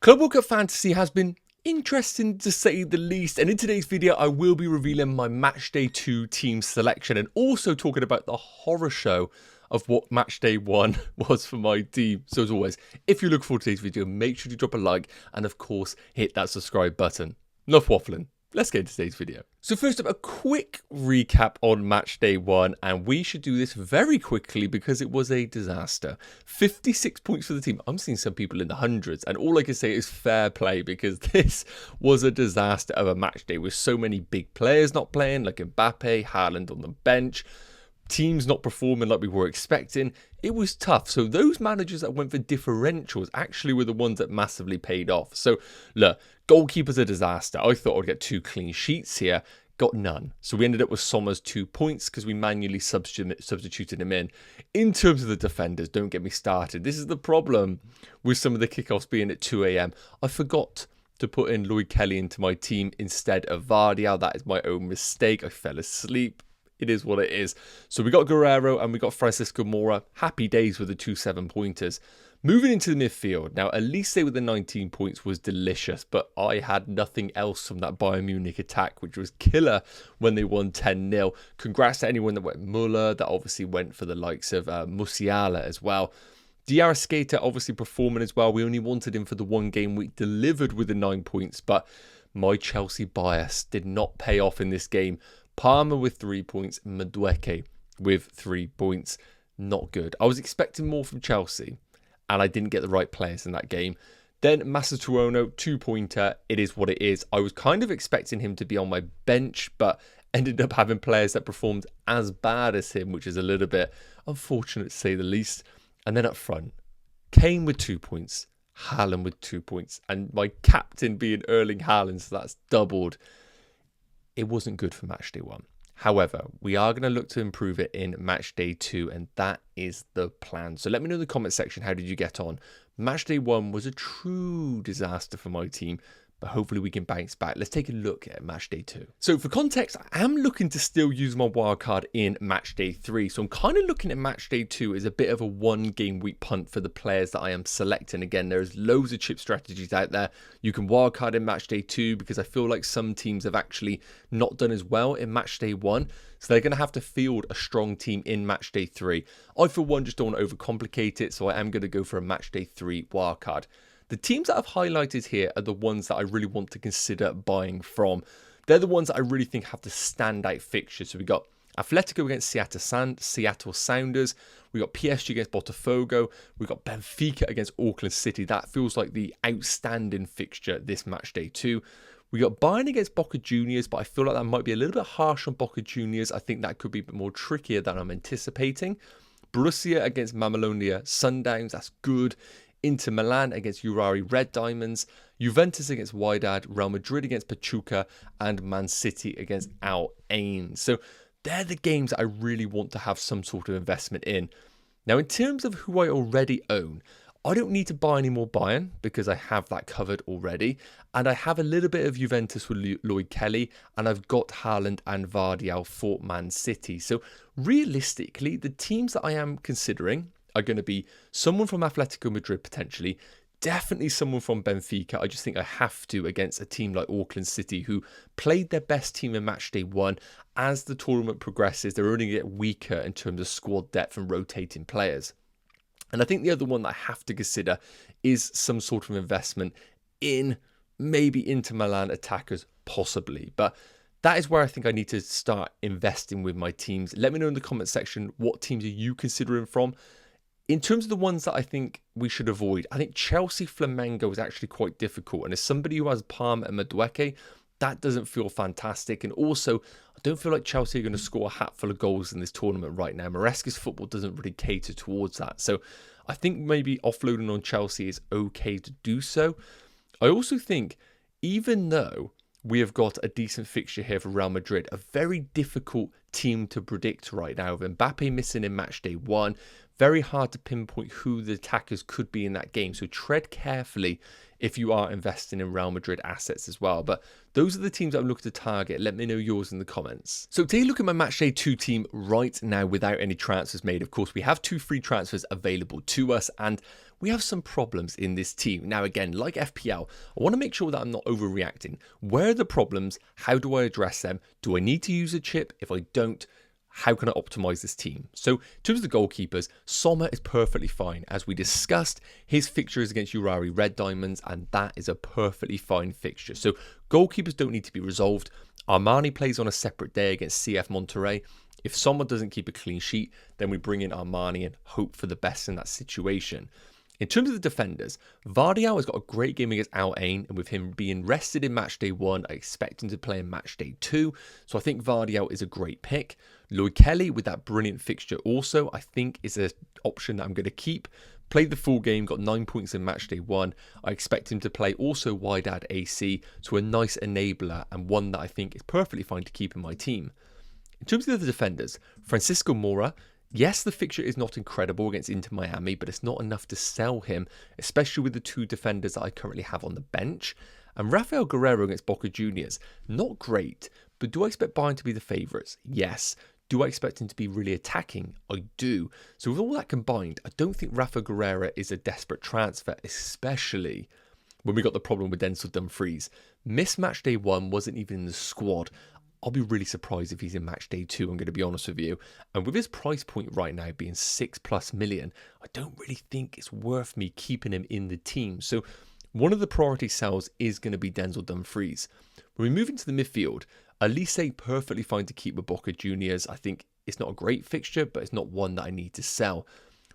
Club World Cup Fantasy has been interesting to say the least, and in today's video I will be revealing my matchday 2 team selection and also talking about the horror show of what matchday 1 was for my team. So as always, if you look forward to today's video, make sure to drop a like and of course hit that subscribe button. Enough waffling. Let's get into today's video. So first up, a quick recap on matchday 1, and we should do this very quickly because it was a disaster. 56 points for the team. I'm seeing some people in the hundreds, and all I can say is fair play because this was a disaster of a matchday with so many big players not playing, like Mbappe, Haaland on the bench, teams not performing like we were expecting. It was tough. So those managers that went for differentials actually were the ones that massively paid off. So look, goalkeeper's a disaster. I thought I'd get 2 clean sheets here. Got none. So we ended up with Sommer's 2 points because we manually substituted him in. In terms of the defenders, don't get me started. This is the problem with some of the kickoffs being at 2 AM. I forgot to put in Lloyd Kelly into my team instead of Vardial. That is my own mistake. I fell asleep. It is what it is. So we got Guerrero and we got Francisco Mora. Happy days with the 2 7-pointers. Moving into the midfield. Now, Elise with the 19 points was delicious, but I had nothing else from that Bayern Munich attack, which was killer when they won 10-0. Congrats to anyone that went Muller, that obviously went for the likes of Musiala as well. Diarra obviously performing as well. We only wanted him for the 1 game week, delivered with the 9 points, but my Chelsea bias did not pay off in this game. Palmer with 3 points, Madueke with 3 points. Not good. I was expecting more from Chelsea, and I didn't get the right players in that game. Then Masatuono, 2-pointer. It is what it is. I was kind of expecting him to be on my bench, but ended up having players that performed as bad as him, which is a little bit unfortunate to say the least. And then up front, Kane with 2 points, Haaland with 2 points, and my captain being Erling Haaland, so that's doubled. It wasn't good for matchday 1. However, we are going to look to improve it in matchday 2, and that is the plan. So let me know in the comment section, how did you get on? Matchday 1 was a true disaster for my team, but hopefully we can bounce back. Let's take a look at matchday 2. So for context, I am looking to still use my wildcard in matchday 3. So I'm kind of looking at matchday 2 as a bit of a 1-game week punt for the players that I am selecting. Again, there's loads of chip strategies out there. You can wildcard in matchday 2 because I feel like some teams have actually not done as well in matchday 1. So they're going to have to field a strong team in matchday 3. I, for one, just don't want to overcomplicate it. So I am going to go for a matchday 3 wildcard. The teams that I've highlighted here are the ones that I really want to consider buying from. They're the ones that I really think have the standout fixtures. So we got Atletico against Seattle Sounders. We got PSG against Botafogo. We got Benfica against Auckland City. That feels like the outstanding fixture this matchday 2. We got Bayern against Boca Juniors, but I feel like that might be a little bit harsh on Boca Juniors. I think that could be a bit more trickier than I'm anticipating. Borussia against Mammalonia Sundowns. That's good. Inter Milan against Urari Red Diamonds, Juventus against Wydad, Real Madrid against Pachuca, and Man City against Al Ain. So they're the games that I really want to have some sort of investment in. Now, in terms of who I already own, I don't need to buy any more Bayern because I have that covered already. And I have a little bit of Juventus with Lloyd Kelly, and I've got Haaland and Vardial for Man City. So realistically, the teams that I am considering are going to be someone from Atletico Madrid potentially, definitely someone from Benfica. I just think I have to against a team like Auckland City, who played their best team in matchday 1. As the tournament progresses, they're only going to get weaker in terms of squad depth and rotating players. And I think the other one that I have to consider is some sort of investment in maybe Inter Milan attackers, possibly. But that is where I think I need to start investing with my teams. Let me know in the comment section, what teams are you considering from? In terms of the ones that I think we should avoid, I think Chelsea Flamengo is actually quite difficult. And as somebody who has Palmer and Madueke, that doesn't feel fantastic. And also, I don't feel like Chelsea are going to score a hatful of goals in this tournament right now. Maresca's football doesn't really cater towards that. So I think maybe offloading on Chelsea is okay to do so. I also think, even though we have got a decent fixture here for Real Madrid, a very difficult team to predict right now. With Mbappe missing in matchday 1, very hard to pinpoint who the attackers could be in that game. So tread carefully if you are investing in Real Madrid assets as well. But those are the teams I'm looking to target. Let me know yours in the comments. So take a look at my matchday 2 team right now without any transfers made. Of course, we have 2 free transfers available to us, and we have some problems in this team. Now, again, like FPL, I want to make sure that I'm not overreacting. Where are the problems? How do I address them? Do I need to use a chip? If I don't, how can I optimize this team? So in terms of the goalkeepers, Sommer is perfectly fine. As we discussed, his fixture is against Urari Red Diamonds, and that is a perfectly fine fixture. So goalkeepers don't need to be resolved. Armani plays on a separate day against CF Monterrey. If Sommer doesn't keep a clean sheet, then we bring in Armani and hope for the best in that situation. In terms of the defenders, Vardial has got a great game against Al Ain, and with him being rested in matchday 1, I expect him to play in matchday 2. So I think Vardial is a great pick. Lloyd Kelly with that brilliant fixture also, I think is an option that I'm going to keep. Played the full game, got 9 points in matchday 1. I expect him to play also Wydad AC, so a nice enabler and one that I think is perfectly fine to keep in my team. In terms of the other defenders, Francisco Mora, yes, the fixture is not incredible against Inter Miami, but it's not enough to sell him, especially with the 2 defenders that I currently have on the bench. And Rafael Guerrero against Boca Juniors, not great, but do I expect Bayern to be the favourites? Yes. Do I expect him to be really attacking? I do. So with all that combined, I don't think Rafa Guerrero is a desperate transfer, especially when we got the problem with Denzel Dumfries. Missed match day 1, wasn't even in the squad. I'll be really surprised if he's in match day 2, I'm going to be honest with you. And with his price point right now being 6+ million, I don't really think it's worth me keeping him in the team. So one of the priority sells is going to be Denzel Dumfries. When we move into the midfield, Elise perfectly fine to keep with Boca Juniors. I think it's not a great fixture, but it's not one that I need to sell.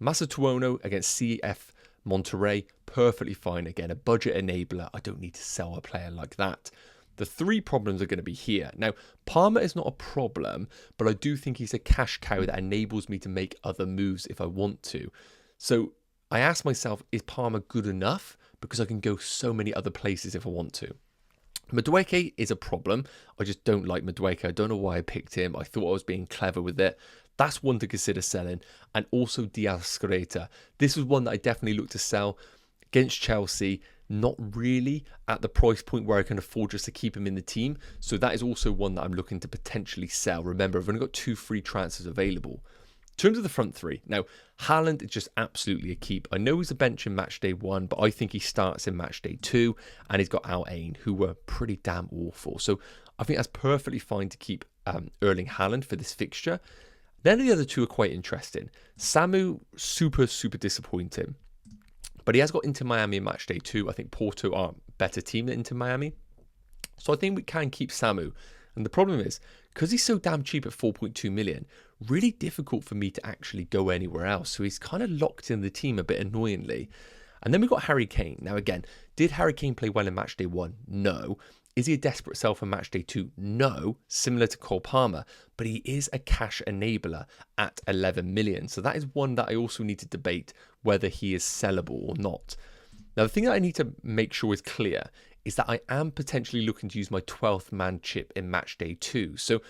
Masatuono against CF Monterrey, perfectly fine. Again, a budget enabler. I don't need to sell a player like that. The 3 problems are going to be here. Now, Palmer is not a problem, but I do think he's a cash cow that enables me to make other moves if I want to. So I ask myself, is Palmer good enough? Because I can go so many other places if I want to. Madueke is a problem. I just don't like Madueke. I don't know why I picked him. I thought I was being clever with it. That's one to consider selling. And also Diaz Scareta. This was one that I definitely looked to sell against Chelsea. Not really at the price point where I can afford just to keep him in the team. So that is also one that I'm looking to potentially sell. Remember, I've only got 2 free transfers available. In terms of the front 3, now Haaland is just absolutely a keep. I know he's a bench in match day 1, but I think he starts in match day 2, and he's got Al Ain, who were pretty damn awful. So I think that's perfectly fine to keep Erling Haaland for this fixture. Then the other 2 are quite interesting. Samu, super disappointing, but he has got Inter Miami in match day 2. I think Porto are a better team than Inter Miami, so I think we can keep Samu. And the problem is, because he's so damn cheap at 4.2 million, really difficult for me to actually go anywhere else. So he's kind of locked in the team a bit annoyingly. And then we've got Harry Kane. Now again, did Harry Kane play well in match day 1? No. Is he a desperate sell for match day 2? No. Similar to Cole Palmer. But he is a cash enabler at 11 million. So that is one that I also need to debate whether he is sellable or not. Now the thing that I need to make sure is clear is that I am potentially looking to use my 12th man chip in match day 2. So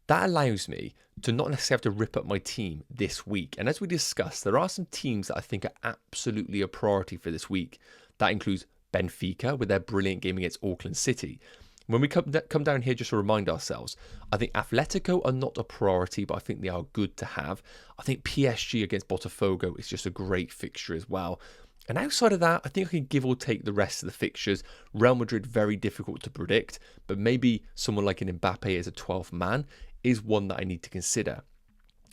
that allows me to not necessarily have to rip up my team this week. And as we discussed, there are some teams that I think are absolutely a priority for this week. That includes Benfica with their brilliant game against Auckland City. When we come down here, just to remind ourselves, I think Atletico are not a priority, but I think they are good to have. I think PSG against Botafogo is just a great fixture as well. And outside of that, I think I can give or take the rest of the fixtures. Real Madrid, very difficult to predict, but maybe someone like an Mbappe as a 12th man is one that I need to consider.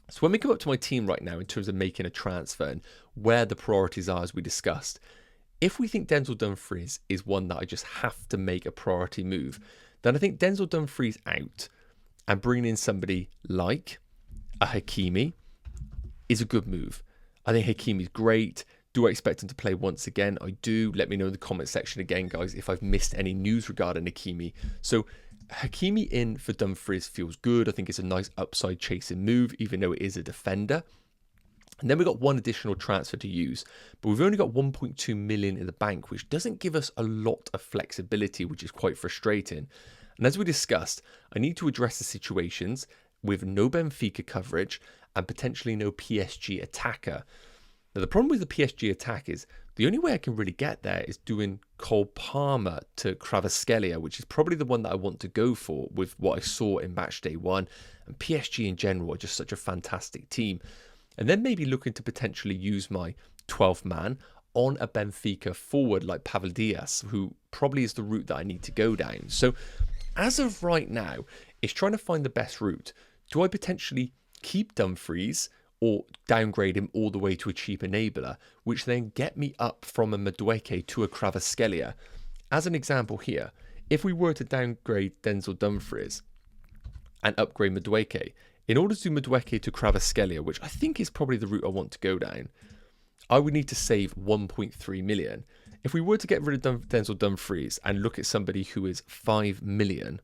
So when we come up to my team right now in terms of making a transfer and where the priorities are, as we discussed, if we think Denzel Dumfries is one that I just have to make a priority move, then I think Denzel Dumfries out and bringing in somebody like a Hakimi is a good move. I think Hakimi's great. Do I expect him to play once again? I do. Let me know in the comment section again, guys, if I've missed any news regarding Hakimi. So Hakimi in for Dumfries feels good. I think it's a nice upside chasing move, even though it is a defender. And then we've got one additional transfer to use, but we've only got 1.2 million in the bank, which doesn't give us a lot of flexibility, which is quite frustrating. And as we discussed, I need to address the situations with no Benfica coverage and potentially no PSG attacker. Now, the problem with the PSG attack is the only way I can really get there is doing Cole Palmer to Kvaratskhelia, which is probably the one that I want to go for with what I saw in match day 1. And PSG in general are just such a fantastic team. And then maybe looking to potentially use my 12th man on a Benfica forward like Pavel Diaz, who probably is the route that I need to go down. So as of right now, it's trying to find the best route. Do I potentially keep Dumfries or downgrade him all the way to a cheap enabler, which then get me up from a Madueke to a Kvaratskhelia? As an example here, if we were to downgrade Denzel Dumfries and upgrade Madueke, in order to do Madueke to Kvaratskhelia, which I think is probably the route I want to go down, I would need to save 1.3 million. If we were to get rid of Denzel Dumfries and look at somebody who is 5 million,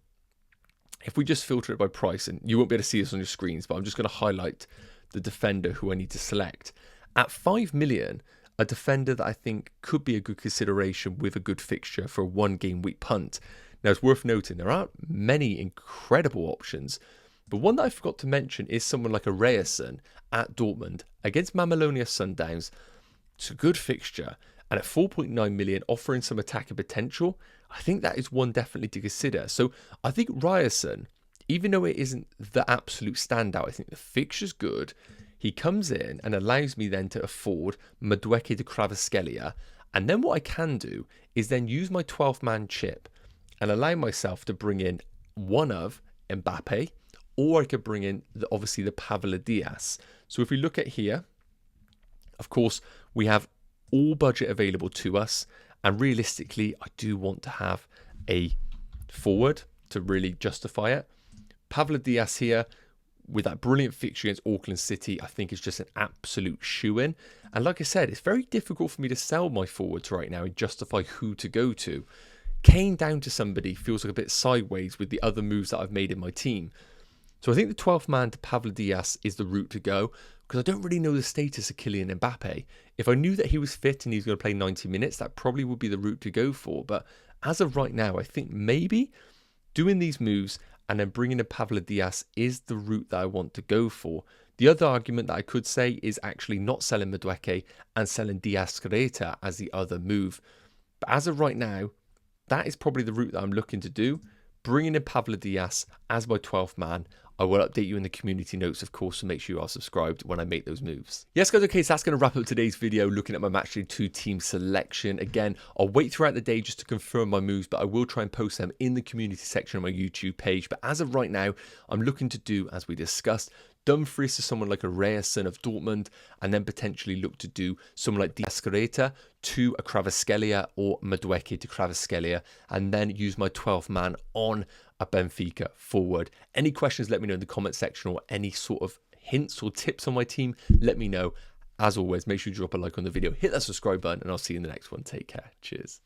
if we just filter it by price, and you won't be able to see this on your screens, but I'm just going to highlight the defender who I need to select. At 5 million, a defender that I think could be a good consideration with a good fixture for a 1 game week punt. Now, it's worth noting there aren't many incredible options, but one that I forgot to mention is someone like a Ryerson at Dortmund against Mamelonia Sundowns. It's a good fixture, and at 4.9 million, offering some attacking potential, I think that is one definitely to consider. So I think Ryerson, even though it isn't the absolute standout, I think the fixture's good. He comes in and allows me then to afford Madueke to Kvaratskhelia. And then what I can do is then use my 12-man chip and allow myself to bring in one of Mbappe, or I could bring in, obviously, the Pavel Diaz. So if we look at here, of course, we have all budget available to us. And realistically, I do want to have a forward to really justify it. Pavel Diaz here, with that brilliant fixture against Auckland City, I think is just an absolute shoo-in. And like I said, it's very difficult for me to sell my forwards right now and justify who to go to. Kane down to somebody feels like a bit sideways with the other moves that I've made in my team. So I think the 12th man to Pavel Diaz is the route to go, because I don't really know the status of Kylian Mbappe. If I knew that he was fit and he's going to play 90 minutes, that probably would be the route to go for. But as of right now, I think maybe doing these moves and then bringing in Pavel Diaz is the route that I want to go for. The other argument that I could say is actually not selling Madueke and selling Diaz Creta as the other move. But as of right now, that is probably the route that I'm looking to do. Bringing in Pavel Diaz as my 12th man. I will update you in the community notes, of course, so make sure you are subscribed when I make those moves. Yes, guys, okay, so that's going to wrap up today's video looking at my MD2 Team Selection. Again, I'll wait throughout the day just to confirm my moves, but I will try and post them in the community section of my YouTube page. But as of right now, I'm looking to do, as we discussed, Dumfries to someone like a Ryerson of Dortmund, and then potentially look to do someone like Diaz Creta to a Kvaratskhelia or Madueke to Kvaratskhelia, and then use my 12th man on a Benfica forward. Any questions, let me know in the comment section, or any sort of hints or tips on my team, let me know. As always, make sure you drop a like on the video, hit that subscribe button, and I'll see you in the next one. Take care. Cheers.